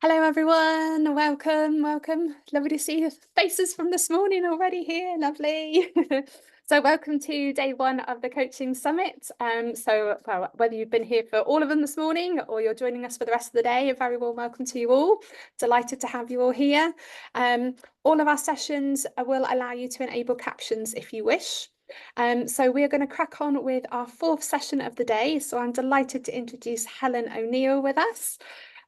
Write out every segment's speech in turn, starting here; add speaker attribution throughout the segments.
Speaker 1: Hello everyone, welcome. Lovely to see your faces from this morning already here, lovely. So welcome to day one of the coaching summit. Well, whether you've been here for all of them this morning or you're joining us for the rest of the day, a very warm welcome to you all. Delighted to have you all here. All of our sessions will allow you to enable captions if you wish. So we are going to crack on with our fourth session of the day. So I'm delighted to introduce Helen ONeill with us.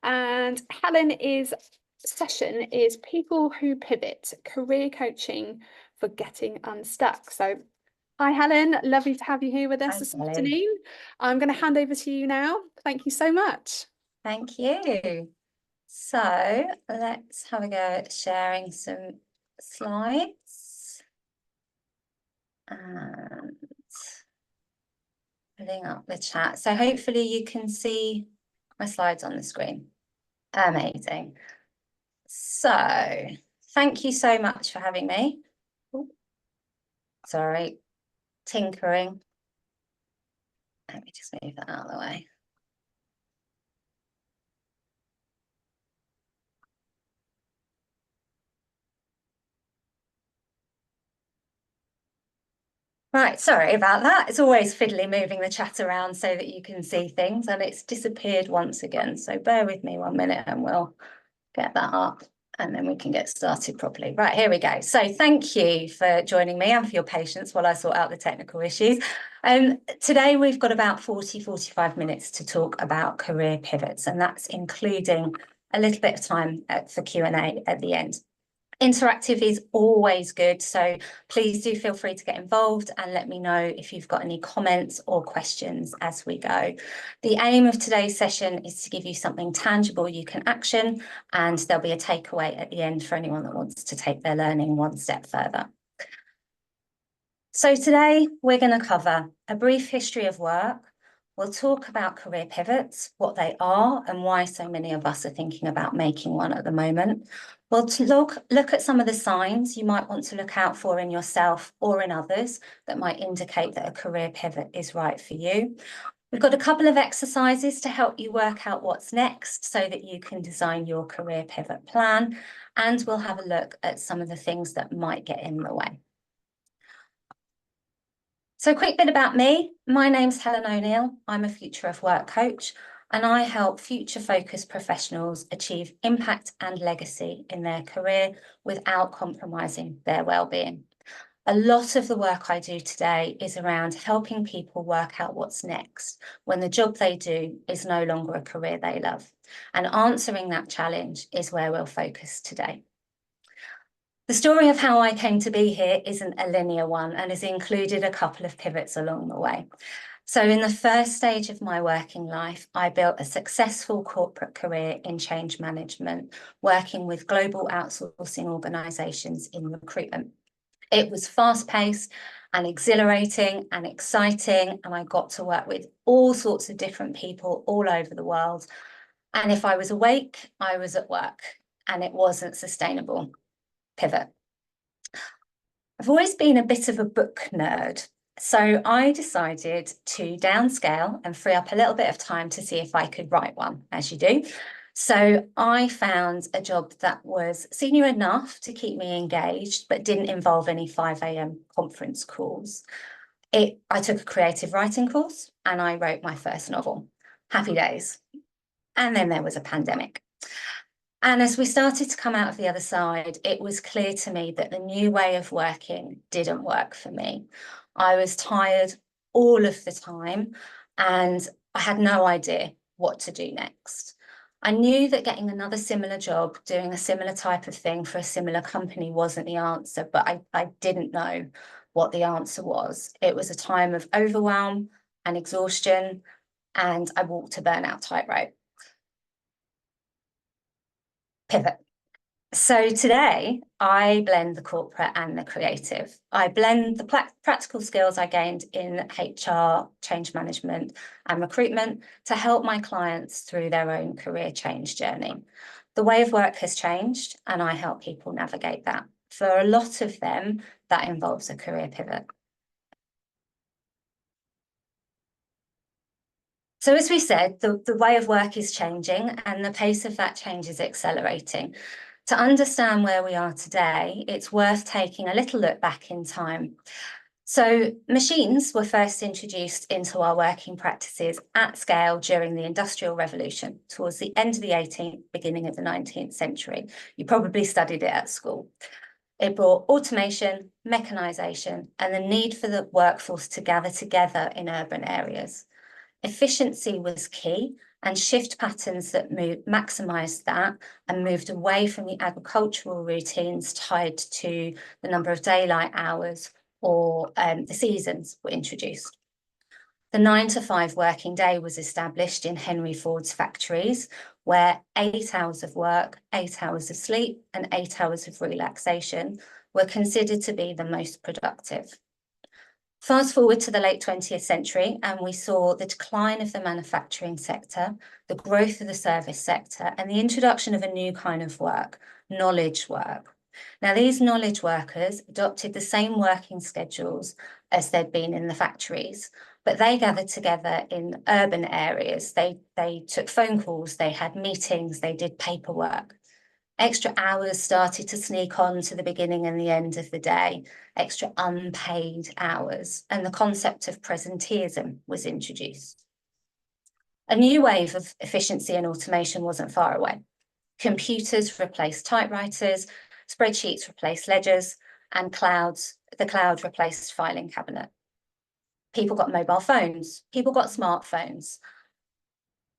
Speaker 1: And Helen's session is People Who Pivot, Career Coaching for Getting Unstuck. So hi, Helen. Lovely to have you here with us this afternoon. I'm going to hand over to you now. Thank you so much.
Speaker 2: Thank you. So let's have a go at sharing some slides and putting up the chat. So hopefully you can see my slides on the screen. Amazing. So thank you so much for having me. Ooh, sorry, tinkering. Let me just move that out of the way. Right, sorry about that. It's always fiddly moving the chat around so that you can see things, and it's disappeared once again. So bear with me 1 minute and we'll get that up and then we can get started properly. Right, here we go. So thank you for joining me and for your patience while I sort out the technical issues. Today we've got about 45 minutes to talk about career pivots, and that's including a little bit of time for Q&A at the end. Interactive is always good, so please do feel free to get involved and let me know if you've got any comments or questions as we go. The aim of today's session is to give you something tangible you can action, and there'll be a takeaway at the end for anyone that wants to take their learning one step further. So today we're going to cover a brief history of work. We'll talk about career pivots, what they are and why so many of us are thinking about making one at the moment. We'll look at some of the signs you might want to look out for in yourself or in others that might indicate that a career pivot is right for you. We've got a couple of exercises to help you work out what's next so that you can design your career pivot plan, and we'll have a look at some of the things that might get in the way. So a quick bit about me. My name's Helen ONeill. I'm a future of work coach, and I help future-focused professionals achieve impact and legacy in their career without compromising their well-being. A lot of the work I do today is around helping people work out what's next when the job they do is no longer a career they love. And answering that challenge is where we'll focus today. The story of how I came to be here isn't a linear one and has included a couple of pivots along the way. So in the first stage of my working life, I built a successful corporate career in change management, working with global outsourcing organisations in recruitment. It was fast-paced and exhilarating and exciting, and I got to work with all sorts of different people all over the world. And if I was awake, I was at work, and it wasn't sustainable. Pivot. I've always been a bit of a book nerd, so I decided to downscale and free up a little bit of time to see if I could write one, as you do. So I found a job that was senior enough to keep me engaged, but didn't involve any 5 a.m. conference calls. I took a creative writing course and I wrote my first novel, Happy Days. And then there was a pandemic. And as we started to come out of the other side, it was clear to me that the new way of working didn't work for me. I was tired all of the time and I had no idea what to do next. I knew that getting another similar job, doing a similar type of thing for a similar company wasn't the answer, but I didn't know what the answer was. It was a time of overwhelm and exhaustion, and I walked a burnout tightrope. Pivot. So today I blend the corporate and the creative. I blend the practical skills I gained in HR, change management and recruitment to help my clients through their own career change journey. The way of work has changed and I help people navigate that. For a lot of them, that involves a career pivot. So as we said, the way of work is changing and the pace of that change is accelerating. To understand where we are today, it's worth taking a little look back in time. So machines were first introduced into our working practices at scale during the Industrial Revolution, towards the end of the 18th, beginning of the 19th century. You probably studied it at school. It brought automation, mechanisation, and the need for the workforce to gather together in urban areas. Efficiency was key, and shift patterns that maximised that and moved away from the agricultural routines tied to the number of daylight hours or the seasons were introduced. The 9 to 5 working day was established in Henry Ford's factories, where 8 hours of work, 8 hours of sleep, and 8 hours of relaxation were considered to be the most productive. Fast forward to the late 20th century, and we saw the decline of the manufacturing sector, the growth of the service sector, and the introduction of a new kind of work, knowledge work. Now, these knowledge workers adopted the same working schedules as they'd been in the factories, but they gathered together in urban areas. They took phone calls, they had meetings, they did paperwork. Extra hours started to sneak on to the beginning and the end of the day, extra unpaid hours, and the concept of presenteeism was introduced. A new wave of efficiency and automation wasn't far away. Computers replaced typewriters, spreadsheets replaced ledgers, and the cloud replaced filing cabinet. People got mobile phones, people got smartphones.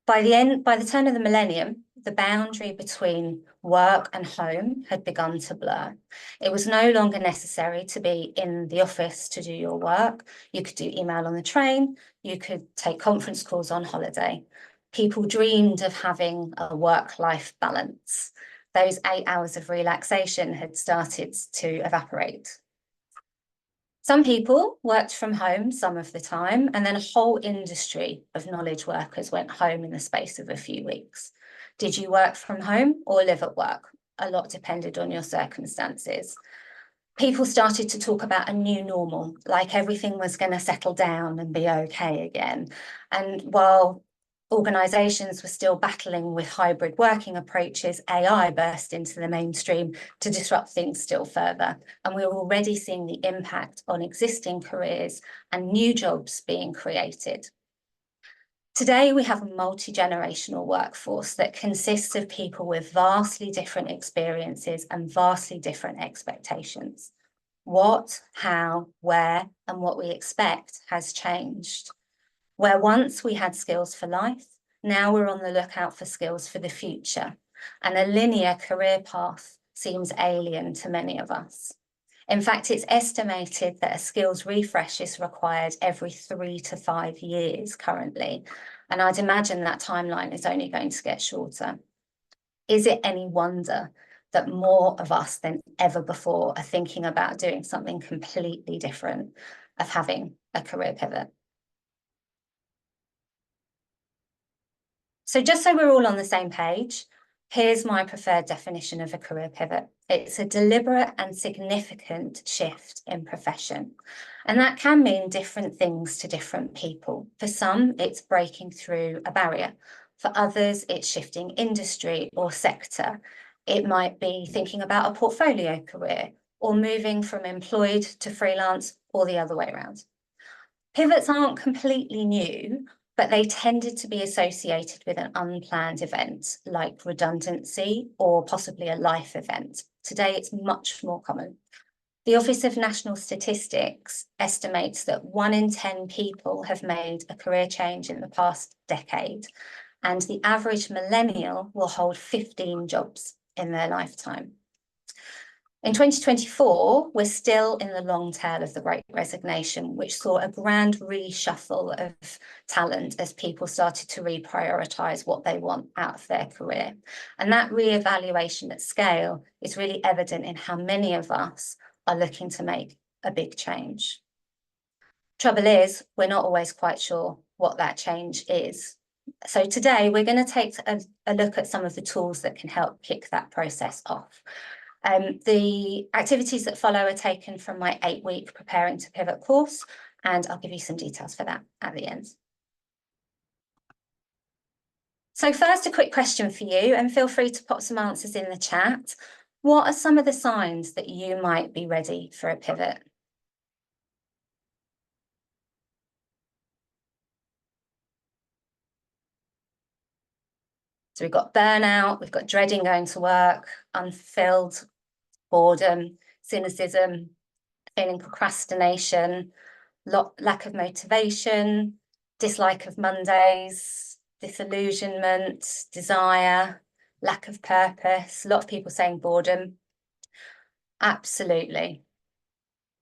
Speaker 2: By the turn of the millennium, the boundary between work and home had begun to blur. It was no longer necessary to be in the office to do your work. You could do email on the train, you could take conference calls on holiday. People dreamed of having a work-life balance. Those 8 hours of relaxation had started to evaporate. Some people worked from home some of the time, and then a whole industry of knowledge workers went home in the space of a few weeks. Did you work from home or live at work? A lot depended on your circumstances. People started to talk about a new normal, like everything was going to settle down and be okay again. And while organisations were still battling with hybrid working approaches, AI burst into the mainstream to disrupt things still further. And we're already seeing the impact on existing careers and new jobs being created. Today, we have a multi-generational workforce that consists of people with vastly different experiences and vastly different expectations. What, how, where, and what we expect has changed. Where once we had skills for life, now we're on the lookout for skills for the future, and a linear career path seems alien to many of us. In fact, it's estimated that a skills refresh is required every 3 to 5 years currently, and I'd imagine that timeline is only going to get shorter. Is it any wonder that more of us than ever before are thinking about doing something completely different, of having a career pivot? So just so we're all on the same page, here's my preferred definition of a career pivot. It's a deliberate and significant shift in profession. And that can mean different things to different people. For some, it's breaking through a barrier. For others, it's shifting industry or sector. It might be thinking about a portfolio career or moving from employed to freelance or the other way around. Pivots aren't completely new, but they tended to be associated with an unplanned event like redundancy or possibly a life event. Today, it's much more common. The Office of National Statistics estimates that 1 in 10 people have made a career change in the past decade, and the average millennial will hold 15 jobs in their lifetime. In 2024, we're still in the long tail of the Great Resignation, which saw a grand reshuffle of talent as people started to reprioritise what they want out of their career. And that re-evaluation at scale is really evident in how many of us are looking to make a big change. Trouble is, we're not always quite sure what that change is. So today, we're going to take a look at some of the tools that can help kick that process off. The activities that follow are taken from my 8-week Preparing to Pivot course, and I'll give you some details for that at the end. So first, a quick question for you, and feel free to pop some answers in the chat. What are some of the signs that you might be ready for a pivot? So we've got burnout, we've got dreading going to work, unfulfilled, boredom, cynicism, feeling procrastination, lack of motivation, dislike of Mondays, disillusionment, desire, lack of purpose. A lot of people saying boredom. Absolutely.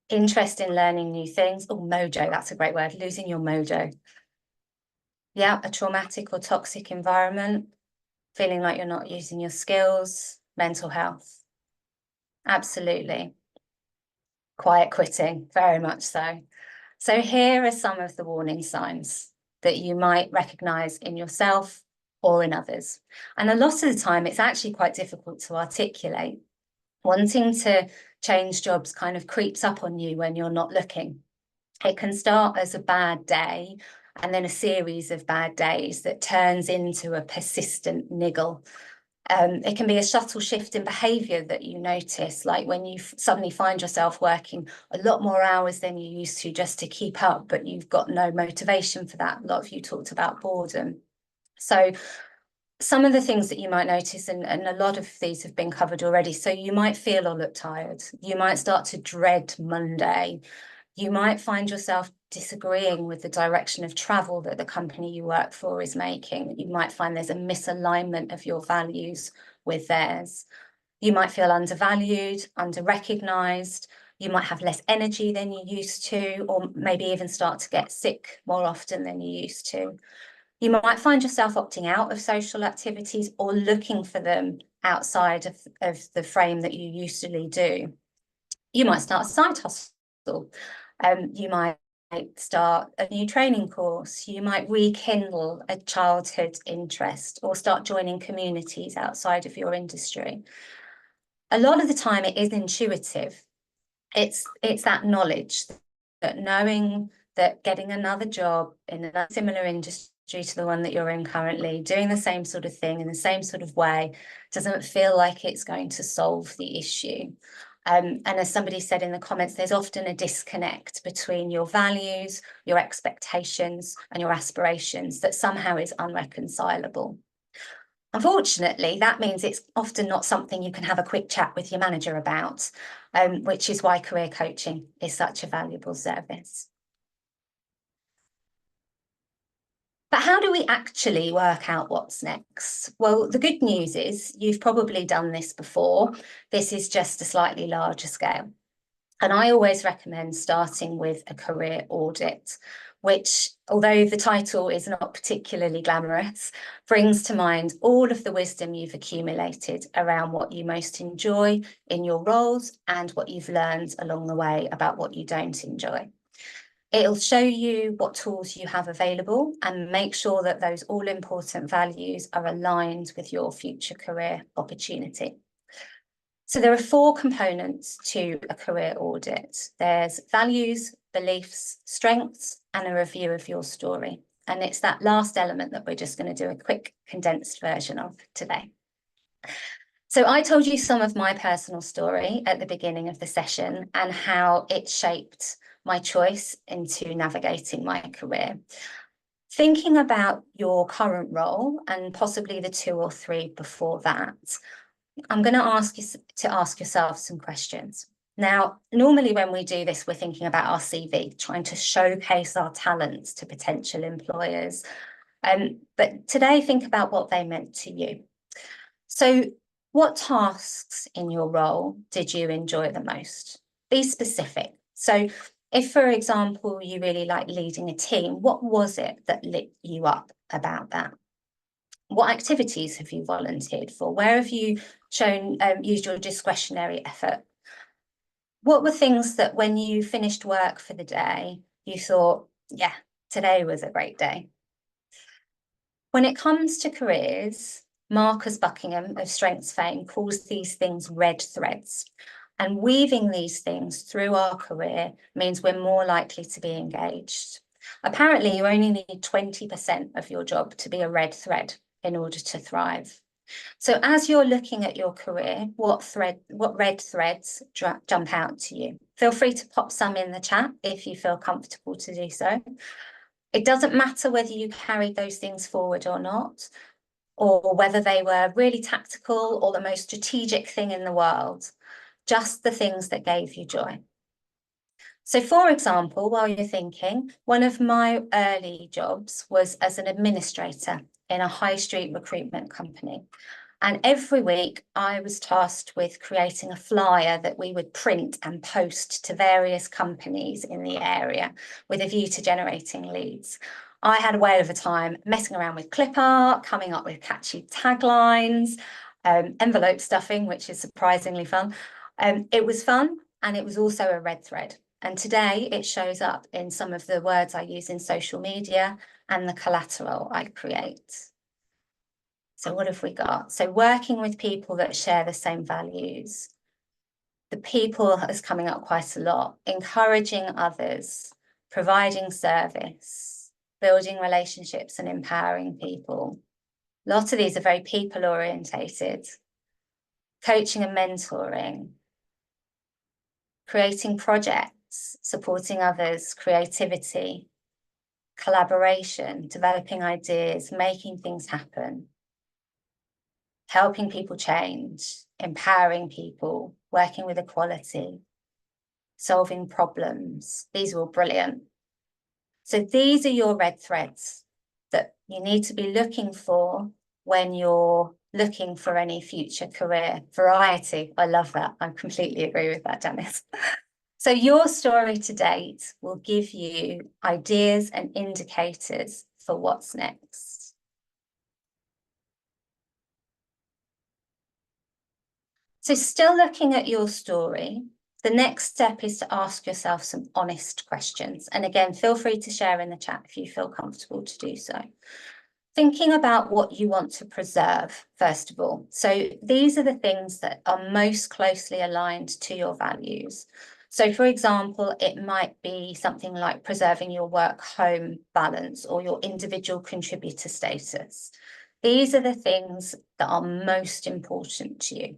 Speaker 2: Interest in learning new things. Oh, mojo, that's a great word. Losing your mojo. Yeah, a traumatic or toxic environment, feeling like you're not using your skills, mental health. Absolutely. Quiet quitting, very much so. So here are some of the warning signs that you might recognize in yourself or in others. And a lot of the time, it's actually quite difficult to articulate. Wanting to change jobs kind of creeps up on you when you're not looking. It can start as a bad day and then a series of bad days that turns into a persistent niggle. It can be a subtle shift in behaviour that you notice, like when you suddenly find yourself working a lot more hours than you used to just to keep up, but you've got no motivation for that. A lot of you talked about boredom. So some of the things that you might notice, and a lot of these have been covered already. So you might feel or look tired. You might start to dread Monday. You might find yourself disagreeing with the direction of travel that the company you work for is making. You might find there's a misalignment of your values with theirs. You might feel undervalued, under-recognised. You might have less energy than you used to, or maybe even start to get sick more often than you used to. You might find yourself opting out of social activities or looking for them outside of the frame that you usually do. You might start a side hustle. You might start a new training course. You might rekindle a childhood interest or start joining communities outside of your industry. A lot of the time it is intuitive. It's that knowledge, that knowing that getting another job in a similar industry to the one that you're in currently, doing the same sort of thing in the same sort of way, doesn't feel like it's going to solve the issue. And as somebody said in the comments, there's often a disconnect between your values, your expectations, and your aspirations that somehow is unreconcilable. Unfortunately, that means it's often not something you can have a quick chat with your manager about, which is why career coaching is such a valuable service. But how do we actually work out what's next? Well, the good news is you've probably done this before. This is just a slightly larger scale. And I always recommend starting with a career audit, which, although the title is not particularly glamorous, brings to mind all of the wisdom you've accumulated around what you most enjoy in your roles and what you've learned along the way about what you don't enjoy. It'll show you what tools you have available and make sure that those all-important values are aligned with your future career opportunity. So there are 4 components to a career audit. There's values, beliefs, strengths, and a review of your story. And it's that last element that we're just going to do a quick condensed version of today. So I told you some of my personal story at the beginning of the session and how it shaped my choice into navigating my career. Thinking about your current role and possibly the 2 or 3 before that, I'm going to ask you to ask yourself some questions. Now, normally when we do this, we're thinking about our CV, trying to showcase our talents to potential employers. But today, think about what they meant to you. So what tasks in your role did you enjoy the most? Be specific. So if, for example, you really like leading a team, what was it that lit you up about that? What activities have you volunteered for? Where have you used your discretionary effort? What were things that when you finished work for the day, you thought, yeah, today was a great day? When it comes to careers, Marcus Buckingham of Strengths fame calls these things red threads. And weaving these things through our career means we're more likely to be engaged. Apparently, you only need 20% of your job to be a red thread in order to thrive. So as you're looking at your career, what red threads jump out to you? Feel free to pop some in the chat if you feel comfortable to do so. It doesn't matter whether you carried those things forward or not, or whether they were really tactical or the most strategic thing in the world, just the things that gave you joy. So for example, while you're thinking, one of my early jobs was as an administrator in a high street recruitment company. And every week I was tasked with creating a flyer that we would print and post to various companies in the area with a view to generating leads. I had a whale of a time messing around with clip art, coming up with catchy taglines, envelope stuffing, which is surprisingly fun. It was fun, and it was also a red thread. And today it shows up in some of the words I use in social media and the collateral I create. So what have we got? So working with people that share the same values. The people is coming up quite a lot. Encouraging others, providing service, building relationships and empowering people. A lot of these are very people orientated. Coaching and mentoring. Creating projects, supporting others, creativity, collaboration, developing ideas, making things happen. Helping people change, empowering people, working with equality, solving problems. These are all brilliant. So these are your red threads that you need to be looking for when you're looking for any future career. Variety, I love that. I completely agree with that, Janice. So your story to date will give you ideas and indicators for what's next. So still looking at your story, the next step is to ask yourself some honest questions. And again, feel free to share in the chat if you feel comfortable to do so. Thinking about what you want to preserve, first of all. So these are the things that are most closely aligned to your values. So for example, it might be something like preserving your work-home balance or your individual contributor status. These are the things that are most important to you.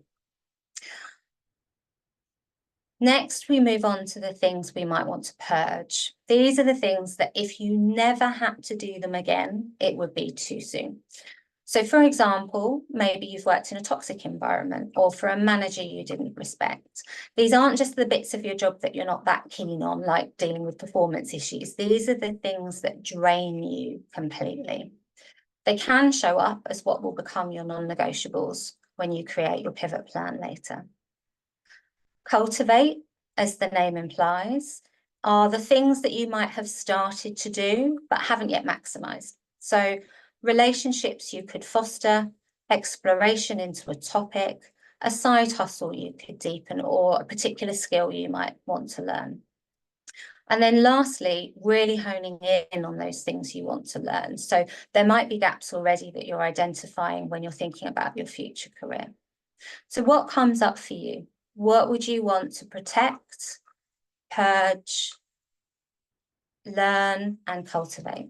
Speaker 2: Next, we move on to the things we might want to purge. These are the things that if you never had to do them again, it would be too soon. So for example, maybe you've worked in a toxic environment or for a manager you didn't respect. These aren't just the bits of your job that you're not that keen on, like dealing with performance issues. These are the things that drain you completely. They can show up as what will become your non-negotiables when you create your pivot plan later. Cultivate, as the name implies, are the things that you might have started to do but haven't yet maximized. So relationships you could foster, exploration into a topic, a side hustle you could deepen, or a particular skill you might want to learn. And then lastly, really honing in on those things you want to learn. So there might be gaps already that you're identifying when you're thinking about your future career. So what comes up for you? What would you want to protect, purge, learn, and cultivate?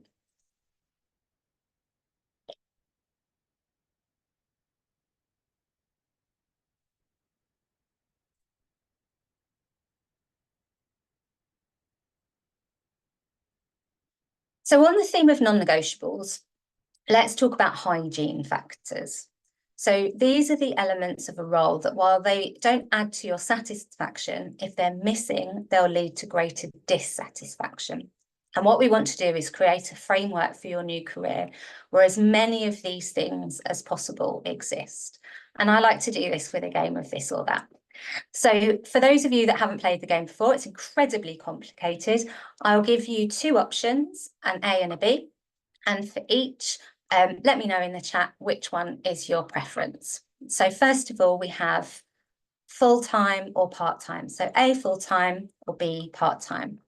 Speaker 2: So on the theme of non-negotiables, let's talk about hygiene factors. So these are the elements of a role that while they don't add to your satisfaction, if they're missing, they'll lead to greater dissatisfaction. And what we want to do is create a framework for your new career where as many of these things as possible exist. And I like to do this with a game of this or that. So for those of you that haven't played the game before, it's incredibly complicated. I'll give you two options, an A and a B. And for each, let me know in the chat which one is your preference. So first of all, we have full-time or part-time. So A, full-time, or B, part-time.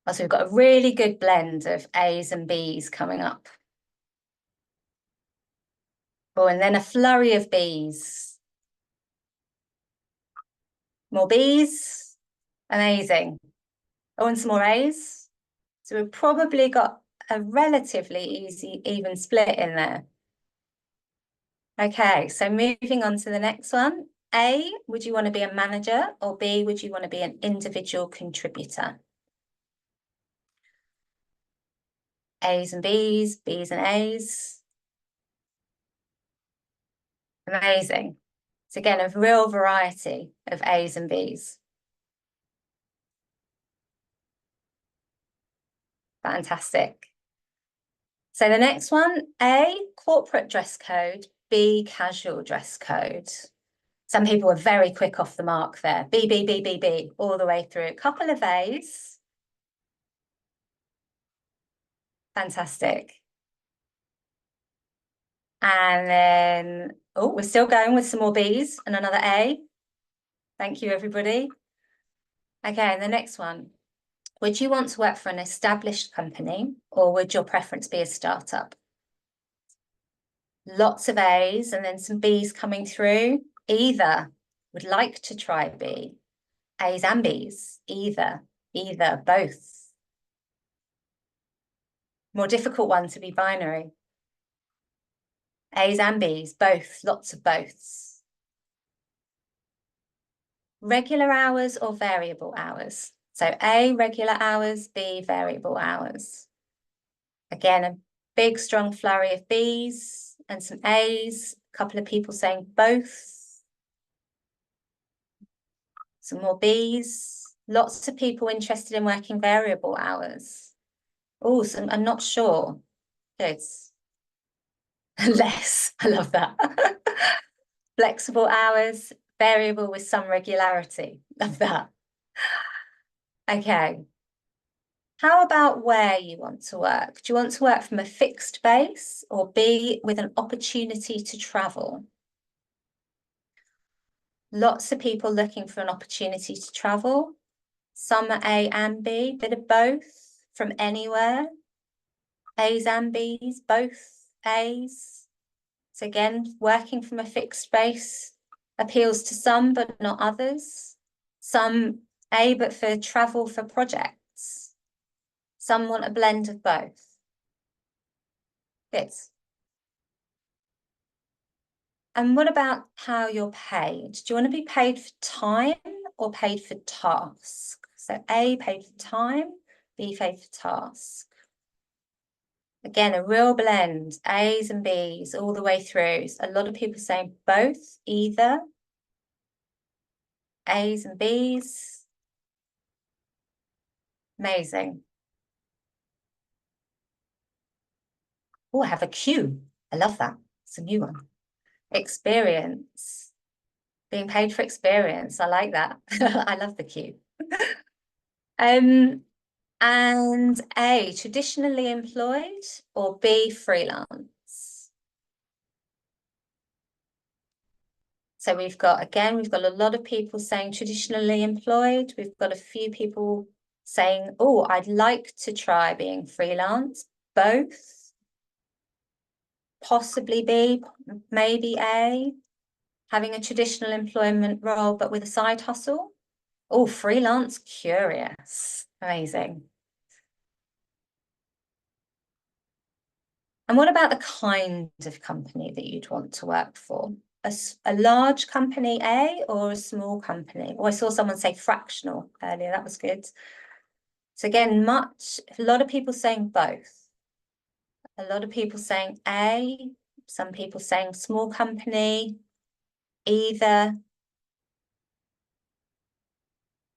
Speaker 2: So we've got a really good blend of A's and B's coming up. Oh, and then a flurry of B's. More B's, amazing. Oh, and some more A's. So we've probably got a relatively easy, even split in there. Okay, so moving on to the next one. A, would you want to be a manager, or B, would you want to be an individual contributor? A's and B's, B's and A's. Amazing. So again, a real variety of A's and B's. Fantastic. So the next one, A, corporate dress code, B, casual dress code. Some people were very quick off the mark there. B, B, B, B, B, all the way through. A couple of A's. Fantastic. And then, oh, we're still going with some more B's and another A. Thank you, everybody. Okay, and the next one. Would you want to work for an established company, or would your preference be a startup? Lots of A's and then some B's coming through. Either, would like to try B. A's and B's, either, both. More difficult one to be binary. A's and B's, both, lots of boths. Regular hours or variable hours? So A, regular hours, B, variable hours. Again, a big, strong flurry of B's and some A's, a couple of people saying both. Some more B's, lots of people interested in working variable hours. Oh, I'm not sure. Good. Less, I love that. Flexible hours, variable with some regularity. Love that. Okay. How about where you want to work? Do you want to work from a fixed base, or B, with an opportunity to travel? Lots of people looking for an opportunity to travel. Some are A and B, bit of both, from anywhere. A's and B's, both A's. So again, working from a fixed base appeals to some, but not others. Some A, but for travel for projects. Some want a blend of both. Good. And what about how you're paid? Do you want to be paid for time or paid for task? So A, paid for time, B, paid for task. Again, a real blend, A's and B's all the way through. A lot of people saying both, either. A's and B's. Amazing. Oh, I have a Q. I love that. It's a new one. Experience. Being paid for experience. I like that. I love the Q. And A, traditionally employed, or B, freelance. So we've got a lot of people saying traditionally employed. We've got a few people saying, oh, I'd like to try being freelance. Both. Possibly B, maybe A. Having a traditional employment role, but with a side hustle. Oh, freelance, curious. Amazing. And what about the kind of company that you'd want to work for? A large company, A, or a small company? Oh, I saw someone say fractional earlier. That was good. So again, a lot of people saying both. A lot of people saying A, some people saying small company, either.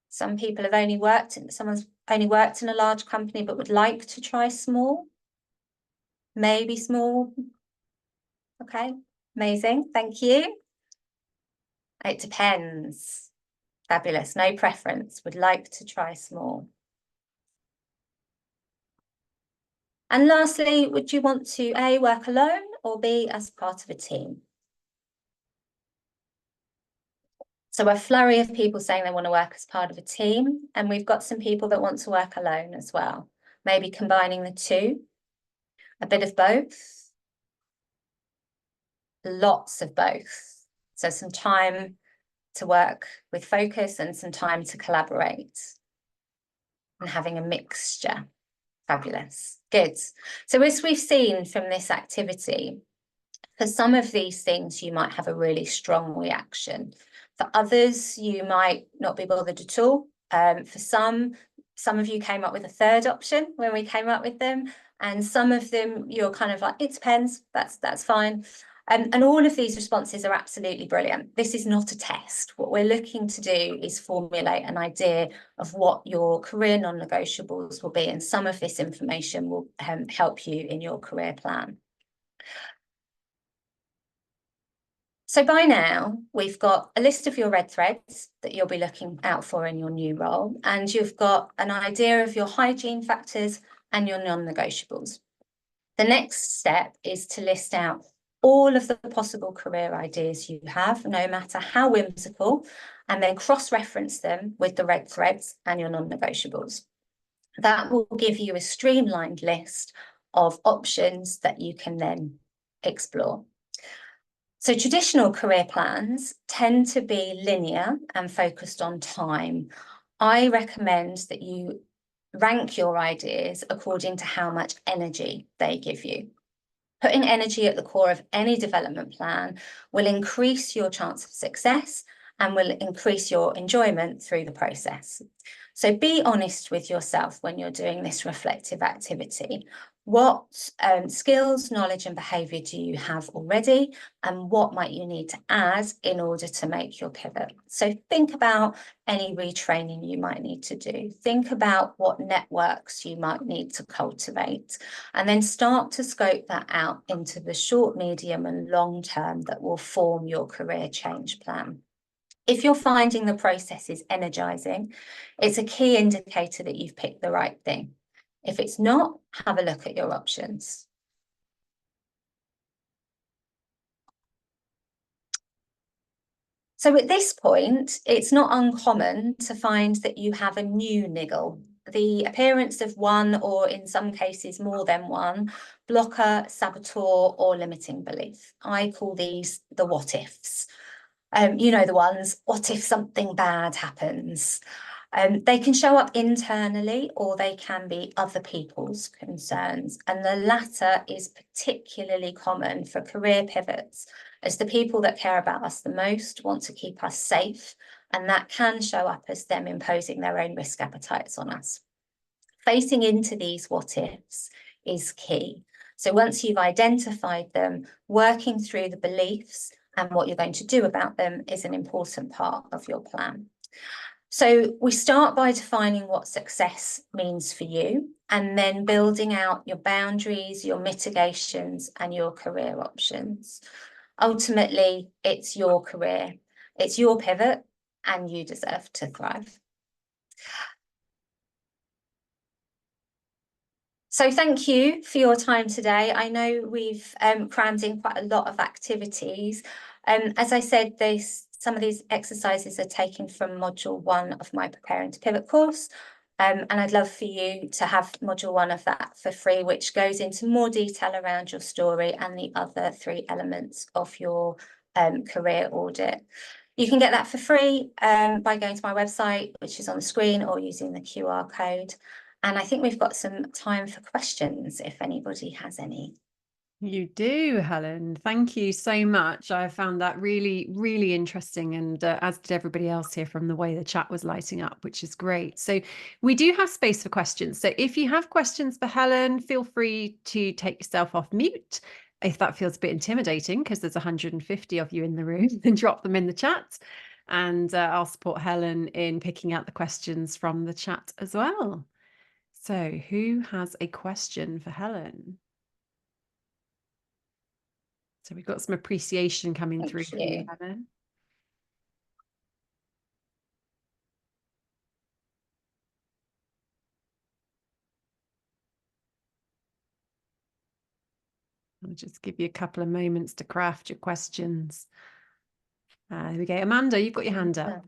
Speaker 2: Some people have someone's only worked in a large company but would like to try small. Maybe small. Okay, amazing, thank you. It depends. Fabulous, no preference, would like to try small. And lastly, would you want to A, work alone, or B, as part of a team? So a flurry of people saying they want to work as part of a team, and we've got some people that want to work alone as well. Maybe combining the two, a bit of both. Lots of both. So some time to work with focus and some time to collaborate, and having a mixture. Fabulous. Good. So as we've seen from this activity, for some of these things, you might have a really strong reaction. For others, you might not be bothered at all. For some of you came up with a third option when we came up with them, and some of them you're kind of like, it depends, that's fine. And all of these responses are absolutely brilliant. This is not a test. What we're looking to do is formulate an idea of what your career non-negotiables will be, and some of this information will help you in your career plan. So by now, we've got a list of your red threads that you'll be looking out for in your new role, and you've got an idea of your hygiene factors and your non-negotiables. The next step is to list out all of the possible career ideas you have, no matter how whimsical, and then cross-reference them with the red threads and your non-negotiables. That will give you a streamlined list of options that you can then explore. So traditional career plans tend to be linear and focused on time. I recommend that you rank your ideas according to how much energy they give you. Putting energy at the core of any development plan will increase your chance of success and will increase your enjoyment through the process. So be honest with yourself when you're doing this reflective activity. What skills, knowledge and behaviour do you have already, and what might you need to add in order to make your pivot? So think about any retraining you might need to do. Think about what networks you might need to cultivate, and then start to scope that out into the short, medium and long term that will form your career change plan. If you're finding the process is energizing, it's a key indicator that you've picked the right thing. If it's not, have a look at your options. So at this point, it's not uncommon to find that you have a new niggle. The appearance of one, or in some cases more than one, blocker, saboteur or limiting belief. I call these the what ifs. You know the ones, what if something bad happens? They can show up internally or they can be other people's concerns. And the latter is particularly common for career pivots, as the people that care about us the most want to keep us safe, and that can show up as them imposing their own risk appetites on us. Facing into these what ifs is key. So once you've identified them, working through the beliefs and what you're going to do about them is an important part of your plan. So we start by defining what success means for you, and then building out your boundaries, your mitigations and your career options. Ultimately, it's your career, it's your pivot, and you deserve to thrive. So thank you for your time today. I know we've crammed in quite a lot of activities. As I said, some of these exercises are taken from module 1 of my Preparing to Pivot course. And I'd love for you to have module 1 of that for free, which goes into more detail around your story and the other 3 elements of your career audit. You can get that for free by going to my website, which is on the screen, or using the QR code. And I think we've got some time for questions if anybody has any.
Speaker 3: You do, Helen. Thank you so much. I found that really, really interesting, and as did everybody else here from the way the chat was lighting up, which is great. So we do have space for questions. So if you have questions for Helen, feel free to take yourself off mute. If that feels a bit intimidating because there's 150 of you in the room, then drop them in the chat, and I'll support Helen in picking out the questions from the chat as well. So who has a question for Helen? So we've got some appreciation coming through from you, Helen. I'll just give you a couple of moments to craft your questions. There we go. Amanda, you've got your hand up.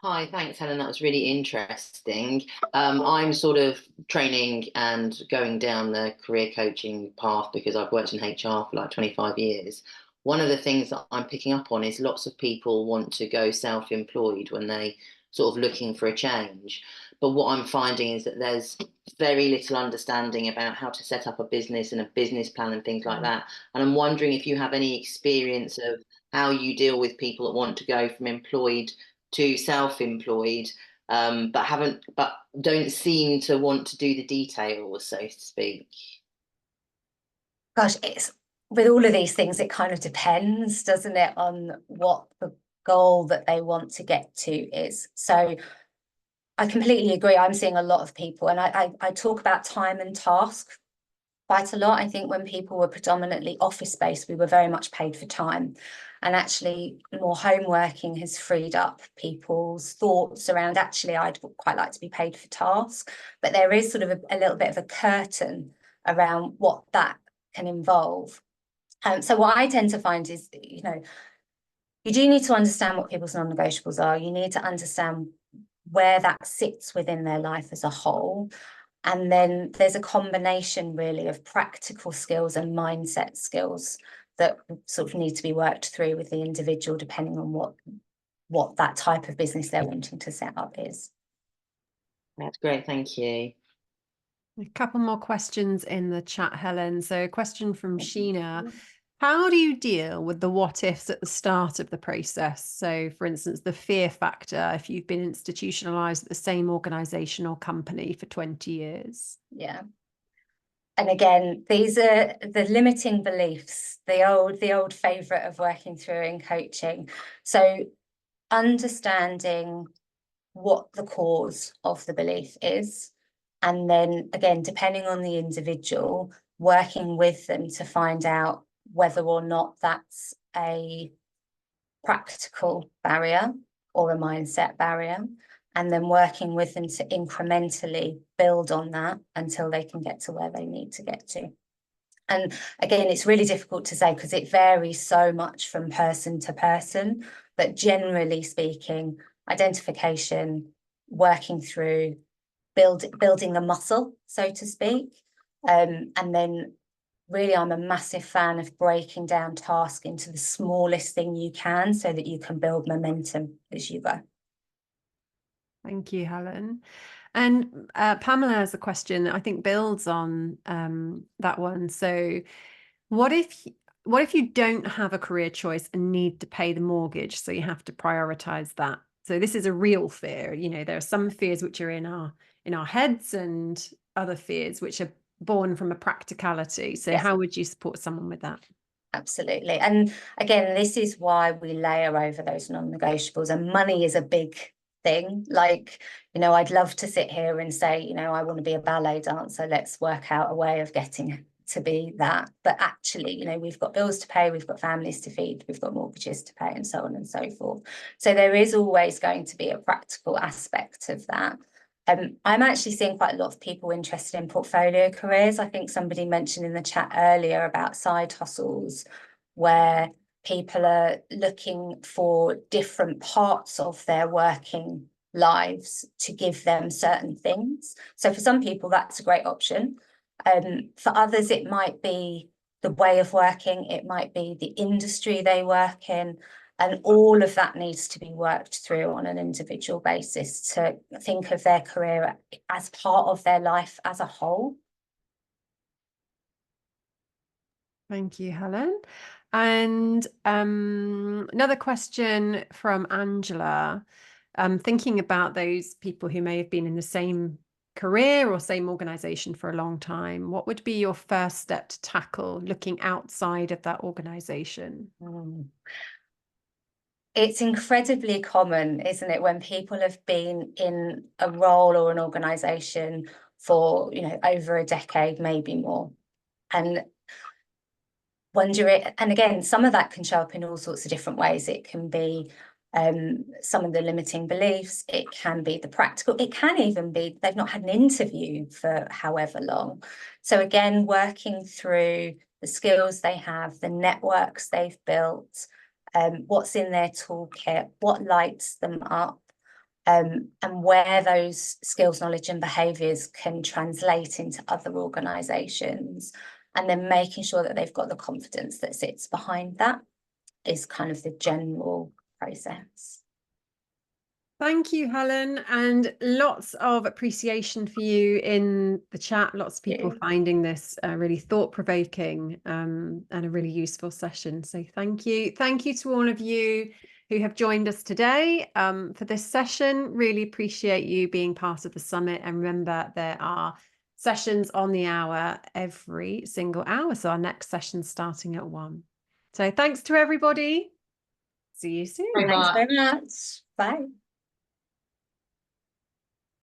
Speaker 4: Hi, thanks, Helen. That was really interesting. I'm sort of training and going down the career coaching path because I've worked in HR for like 25 years. One of the things that I'm picking up on is lots of people want to go self-employed when they sort of looking for a change. But what I'm finding is that there's very little understanding about how to set up a business and a business plan and things like that. And I'm wondering if you have any experience of how you deal with people that want to go from employed to self-employed, but don't seem to want to do the details, so to speak.
Speaker 2: Gosh, it's with all of these things, it kind of depends, doesn't it, on what the goal that they want to get to is. So I completely agree. I'm seeing a lot of people, and I talk about time and task quite a lot. I think when people were predominantly office-based, we were very much paid for time. And actually, more home working has freed up people's thoughts around, actually, I'd quite like to be paid for tasks. But there is sort of a little bit of a curtain around what that can involve. So what I tend to find is, you know, you do need to understand what people's non-negotiables are. You need to understand where that sits within their life as a whole. And then there's a combination really of practical skills and mindset skills that sort of need to be worked through with the individual, depending on what that type of business they're wanting to set up is.
Speaker 4: That's great, thank you.
Speaker 3: A couple more questions in the chat, Helen. So a question from Sheena. How do you deal with the what ifs at the start of the process? So, for instance, the fear factor, if you've been institutionalized at the same organization or company for 20 years.
Speaker 2: Yeah. And again, these are the limiting beliefs, the old favorite of working through in coaching. So understanding what the cause of the belief is, and then again, depending on the individual, working with them to find out whether or not that's a practical barrier or a mindset barrier, and then working with them to incrementally build on that until they can get to where they need to get to. And again, it's really difficult to say because it varies so much from person to person, but generally speaking, identification, working through, building the muscle, so to speak, and then really, I'm a massive fan of breaking down tasks into the smallest thing you can so that you can build momentum as you go.
Speaker 3: Thank you, Helen. And Pamela has a question that I think builds on that one. So what if you don't have a career choice and need to pay the mortgage, so you have to prioritize that? So this is a real fear. You know, there are some fears which are in our heads and other fears which are born from a practicality. So
Speaker 2: Yes.
Speaker 3: How would you support someone with that?
Speaker 2: Absolutely. And again, this is why we layer over those non-negotiables, and money is a big thing. Like, you know, I'd love to sit here and say, you know, I want to be a ballet dancer. Let's work out a way of getting to be that. But actually, you know, we've got bills to pay, we've got families to feed, we've got mortgages to pay, and so on and so forth. So there is always going to be a practical aspect of that. I'm actually seeing quite a lot of people interested in portfolio careers. I think somebody mentioned in the chat earlier about side hustles, where people are looking for different parts of their working lives to give them certain things. So for some people, that's a great option. For others, it might be the way of working, it might be the industry they work in. And all of that needs to be worked through on an individual basis to think of their career as part of their life as a whole.
Speaker 3: Thank you, Helen. And another question from Angela. Thinking about those people who may have been in the same career or same organization for a long time, what would be your first step to tackle looking outside of that organization?
Speaker 2: It's incredibly common, isn't it, when people have been in a role or an organization for, you know, over a decade, maybe more, and and again, some of that can show up in all sorts of different ways. It can be some of the limiting beliefs, it can be the practical, it can even be they've not had an interview for however long. So again, working through the skills they have, the networks they've built, what's in their toolkit, what lights them up, and where those skills, knowledge and behaviours can translate into other organisations, and then making sure that they've got the confidence that sits behind that is kind of the general process.
Speaker 3: Thank you, Helen, and lots of appreciation for you in the chat. Lots of people finding this really thought-provoking and a really useful session. So thank you. Thank you to all of you who have joined us today for this session. Really appreciate you being part of the summit. And remember, there are sessions on the hour every single hour. So our next session's starting at 1. So thanks to everybody. See you soon.
Speaker 2: Thanks very much. Bye.